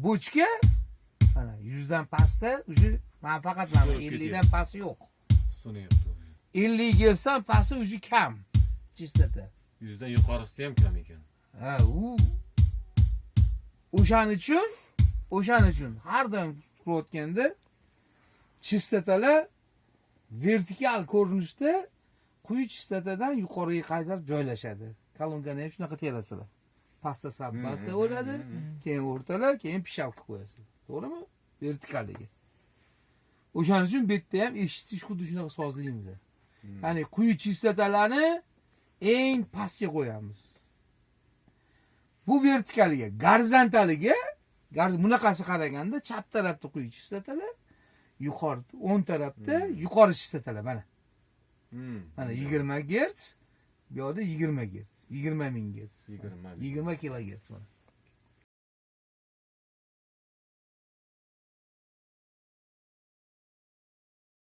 bochka mana 100 dan pastda уже men faqat mana 50 dan pasti yo'q. So'nayapti. 50 Hz dan pasti уже kam. Chistota. 100 dan yuqorisi ham kam ekan. Ha, u o'shaning uchun har doim qurayotganda chistotalar vertikal ko'rinishda quyi chistotadan yuqoriga qaytar joylashadi. Kolongani ham shunaqa terasizlar. Pasta sabbasta bo'ladi, keyin o'rtalar, keyin pishalka qo'yasiz. To'g'rimi? Vertikaliga. O'shaning uchun bu yerda ham eshitish xuddi shunaqa sozlaymiz. Ya'ni quyi chistotalarni eng pastga qo'yamiz. Bu vertikaliga, gorizontaliga, bunaqasi qaraganda chap tarafda quyi chistotalar, yuqori o'ng tarafda yuqori chistotalar mana. Mana 20 Hz, bu yerda 20 Hz, 20 ming Hz, 20 kHz mana.